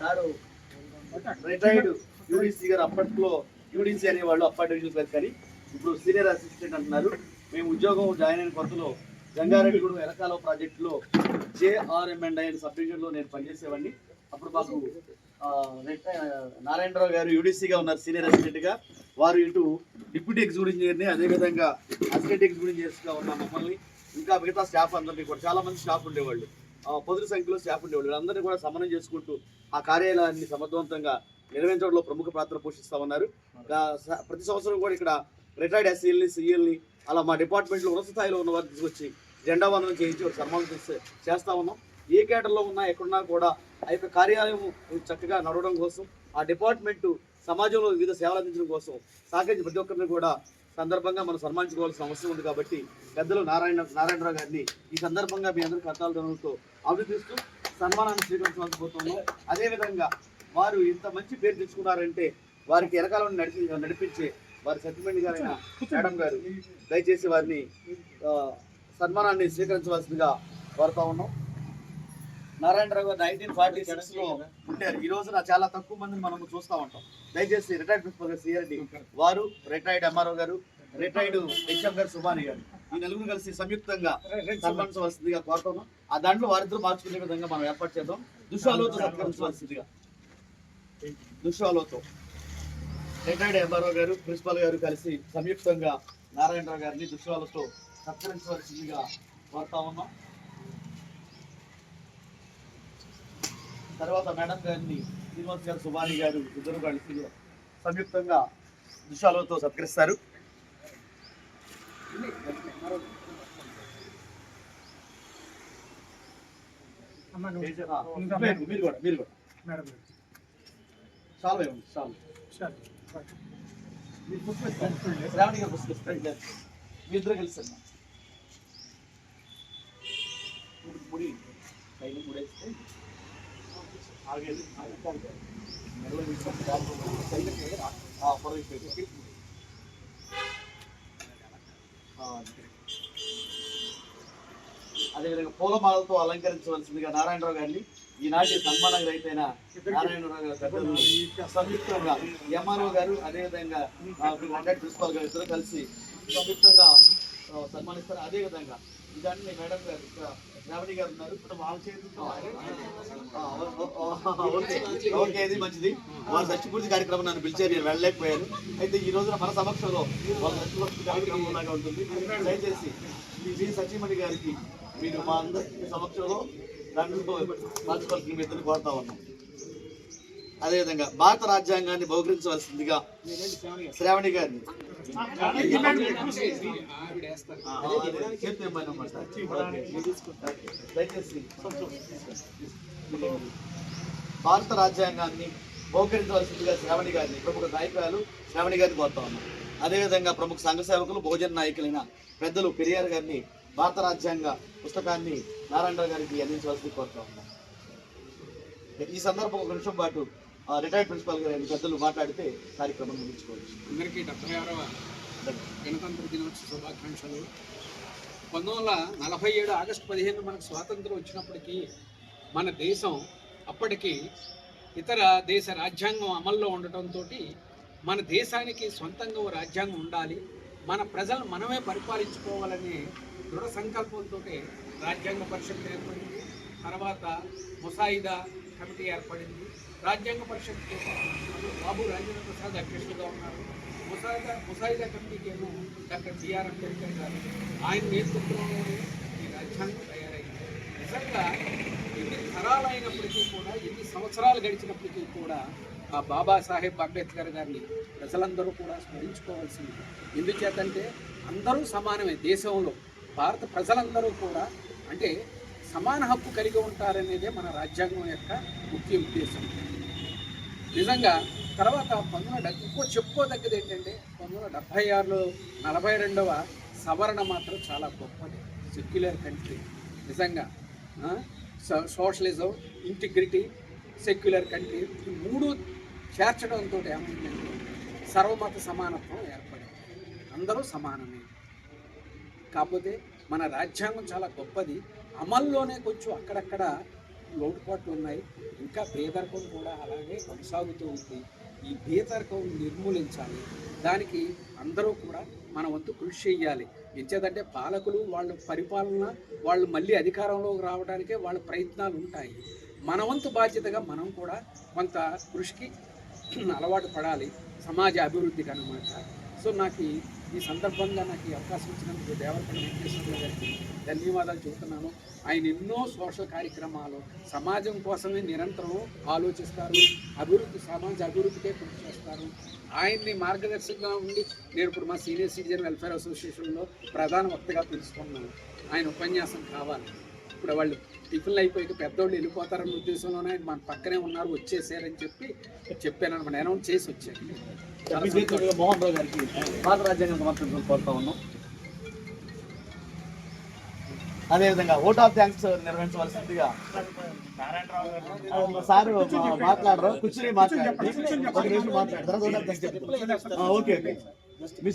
Sir retired UDC గారు, అప్పట్లో UDC అనేవాళ్ళు అప్పటి డివిజన్ క్లర్క్ అని, ఇప్పుడు సీనియర్ అసిస్టెంట్ అంటున్నారు. మేము ఉద్యోగం జాయిన్ అయిన కొత్తలో జంగారెడ్డిగూడెం ఎలకాలో ప్రాజెక్టులో JRMNI అనే సబ్ డివిజన్లో నేను పనిచేసేవాడిని. అప్పుడు మాకు నారాయణరావు గారు యూడీసీగా ఉన్నారు సీనియర్ అసిస్టెంట్గా. వారు ఇటు డిప్యూటీ ఎగ్జిక్యూటివ్ ఇంజనీర్ని, అదేవిధంగా అసిస్టెంట్ ఎగ్జిక్యూటివ్ ఇంజనీర్స్గా ఉన్న మమ్మల్ని, ఇంకా మిగతా స్టాఫ్ అందరినీ కూడా, చాలామంది స్టాఫ్ ఉండేవాళ్ళు, పొదురు సంఖ్యలో స్టాఫ్ ఉండేవాళ్ళు, వీళ్ళందరినీ కూడా సమన్వయం చేసుకుంటూ ఆ కార్యాలయాన్ని సమర్థవంతంగా నిర్వహించడంలో ప్రముఖ పాత్ర పోషిస్తూ ఉన్నారు. ప్రతి సంవత్సరం కూడా ఇక్కడ రిటైర్డ్ SCLని, CLని, అలా మా డిపార్ట్మెంట్లో ఉన్నత స్థాయిలో ఉన్న వారిని తీసుకొచ్చి జెండా వందనం చేయించి ఒక సన్మానం చేస్తూ ఉన్నాం. ఏ కేటర్లో ఉన్నా ఎక్కడున్నా కూడా ఆ యొక్క కార్యాలయం చక్కగా నడవడం కోసం, ఆ డిపార్ట్మెంటు సమాజంలో వివిధ సేవలు అందించడం కోసం సహకరించి ప్రతి ఒక్కరిని కూడా సందర్భంగా మనం సన్మానించుకోవాల్సిన అవసరం ఉంది. కాబట్టి పెద్దలు నారాయణరావు గారిని ఈ సందర్భంగా మీ అందరి కర్తాల ధనంతో అభినందిస్తూ సన్మానాన్ని స్వీకరించవలసిపోతున్నాం. అదేవిధంగా వారు ఇంత మంచి పేరు తెచ్చుకున్నారంటే వారికి ఎరకాలను నడిపించే వారి సెటిల్మెంట్ గారైన మేడం గారు దయచేసి వారిని సన్మానాన్ని స్వీకరించవలసిందిగా కోరుతా ఉన్నాం. నారాయణరావు గారు 1946లో పుట్టారు. ఈ రోజున చాలా తక్కువ మందిని మనం చూస్తూ ఉంటాం. దయచేసి రిటైర్డ్ ప్రిన్సిపల్ గారు సిఆర్డి వారు, రిటైర్డ్ MRO గారు, రిటైర్డ్ HM గారు సుభాని గారు, ఈ నలుగురు కలిసి సంయుక్తంగా సన్మానించవలసిందిగా కోరుతున్నాం. ఆ దాంట్లో వారిద్దరూ మార్చుకునే విధంగా మనం ఏర్పాటు చేద్దాం. దుష్వాలతో సత్కరించవలసిందిగా, దుష్వాలతో రిటైర్డ్ MRO గారు, ప్రిన్సిపల్ గారు కలిసి సంయుక్తంగా నారాయణరావు గారిని దుష్వాలతో సత్కరించవలసిందిగా కోరుతా ఉన్నాం. తర్వాత మేడం గారిని శ్రీనివాస్ గారు, సుభాని గారు ఇద్దరు కలిసి సంయుక్తంగా దుష్వాలతో సత్కరిస్తారు. మీరు కూడా చాలా శ్రావణి గారు పుస్తకం మీ ఇద్దరు కలిసి ముడి పైన ముడేస్తే అదేవిధంగా పూలమాలతో అలంకరించవలసిందిగా నారాయణరావు గారిని, ఈనాటి సన్మాన గ్రహీతైన నారాయణరావు గారు పెద్దలు సంయుక్తంగా MRO గారు, అదేవిధంగా ప్రిన్సిపాల్ గారు ఇద్దరు కలిసి సంయుక్తంగా సన్మానిస్తారు. అదేవిధంగా ఇదాన్ని మేడం గారు, శ్రావణి గారు ఉన్నారు, ఓకే, ఇది మంచిది. వాళ్ళ సత్యపూర్తి కార్యక్రమం నన్ను పిలిచారు, నేను వెళ్ళలేకపోయాను. అయితే ఈ రోజున మన సమక్షంలో వాళ్ళ సత్యపూర్తి కార్యక్రమం లాగా ఉంటుంది. దయచేసి శ్రీ సత్యమణి గారికి మీరు మా అందరి సమక్షంలో రంగుతో మార్చుకోవాల్సిన ఇద్దరు కోరుతా ఉన్నాం. అదేవిధంగా భారత రాజ్యాంగాన్ని బహుకరించవలసిందిగా శ్రావణి గారిని, దయచేసి భారత రాజ్యాంగాన్ని బహుకరించవలసిందిగా శ్రావణి గారిని, ప్రముఖ నాయకురాలు శ్రావణి గారిని కోరుతా ఉన్నాం. అదేవిధంగా ప్రముఖ సంఘ సేవకులు, బహుజన నాయకులైన పెద్దలు పెరియార్ గారిని భారత రాజ్యాంగ పుస్తకాన్ని నారాయణరావు గారికి అందించవలసింది కోరుతా ఉన్నాం. ఈ సందర్భం ఒక నిమిషం పాటు రిటైర్డ్ ప్రిన్సిపల్ గారు పెద్దలు మాట్లాడితే కార్యక్రమం ముగించుకోవచ్చు. అందరికీ 76వ గణతంత్ర దినోత్సవ శుభాకాంక్షలు. 1947 ఆగస్టు 15 మనకు స్వాతంత్రం వచ్చినప్పటికీ మన దేశం అప్పటికి ఇతర దేశ రాజ్యాంగం అమల్లో ఉండటంతో మన దేశానికి సొంతంగా ఓ రాజ్యాంగం ఉండాలి, మన ప్రజలు మనమే పరిపాలించుకోవాలనే దృఢ సంకల్పంతో రాజ్యాంగ పరిషత్ ఏర్పడింది. తర్వాత ముసాయిదా కమిటీ ఏర్పడింది. రాజ్యాంగ పరిషత్ బాబు రాజేంద్ర ప్రసాద్ అధ్యక్షులుగా ఉన్నారు. ముసాయిదా కమిటీకి ఏమో డాక్టర్ బిఆర్ అంబేద్కర్ గారు, ఆయన నేతృత్వంలోనే ఈ రాజ్యాంగం తయారైంది. నిజంగా ఎన్ని తరాలైనప్పటికీ కూడా, ఎన్ని సంవత్సరాలు గడిచినప్పటికీ కూడా ఆ బాబాసాహెబ్ అంబేద్కర్ గారిని ప్రజలందరూ కూడా స్మరించుకోవాల్సింది. ఎందుచేతంటే అందరూ సమానమే. దేశంలో భారత ప్రజలందరూ కూడా అంటే సమాన హక్కు కలిగి ఉంటారనేదే మన రాజ్యాంగం యొక్క ముఖ్య ఉద్దేశం. నిజంగా తర్వాత ఇంకో చెప్పుకోదగ్గది ఏంటంటే 1976లో 42వ సవరణ మాత్రం చాలా గొప్పది. సెక్యులర్ కంట్రీ నిజంగా సోషలిజం, ఇంటిగ్రిటీ, సెక్యులర్ కంట్రీ ఈ మూడు చేర్చడంతో ఏమైందంటే సర్వమత సమానత్వం ఏర్పడింది. అందరూ సమానమే. కాకపోతే మన రాజ్యాంగం చాలా గొప్పది. అమల్లోనే కొంచెం అక్కడక్కడ లోటుపాట్లు ఉన్నాయి. ఇంకా పేదరికం కూడా అలాగే కొనసాగుతూ ఉంది. ఈ పేదరికం నిర్మూలించాలి. దానికి అందరూ కూడా మన వంతు కృషి చేయాలి. ఎంచేదంటే పాలకులు వాళ్ళ పరిపాలన వాళ్ళు మళ్ళీ అధికారంలోకి రావడానికే వాళ్ళ ప్రయత్నాలు ఉంటాయి. మన వంతు బాధ్యతగా మనం కూడా కొంత కృషికి అలవాటు పడాలి సమాజ అభివృద్ధికి అన్నమాట. సో నాకు ఈ సందర్భంగా నాకు ఈ అవకాశం ఇచ్చినందుకు దేవరకొండ వెంకటేశ్వర గారికి ధన్యవాదాలు చెబుతున్నాను. ఆయన ఎన్నో సోషల్ కార్యక్రమాలు సమాజం కోసమే నిరంతరం ఆలోచిస్తారు, సమాజ అభివృద్ధికే కృషి చేస్తారు. ఆయన్ని మార్గదర్శకంగా ఉండి నేను ఇప్పుడు మా సీనియర్ సిటిజన్ వెల్ఫేర్ అసోసియేషన్లో ప్రధాన వక్తగా పిలుచుకున్నాను. ఆయన ఉపన్యాసం కావాలి. ఇప్పుడు వాళ్ళు టిఫిన్లు అయిపోయి పెద్దోళ్ళు వెళ్ళిపోతారన్న ఉద్దేశంలోనే ఆయన మన పక్కనే ఉన్నారు, వచ్చేసారని చెప్పాను అనమాట. అనౌన్స్ చేసి వచ్చాను. మోహన్ రావు గారికి భారత రాజ్యాంగం సమర్పించడం కోరుతా ఉన్నాం. అదేవిధంగా ఓట్ ఆఫ్ థ్యాంక్స్ నిర్వహించవలసిందిగా సార్ మాట్లాడరు, కూర్చుని మాట్లాడారు. Okay okay. మీ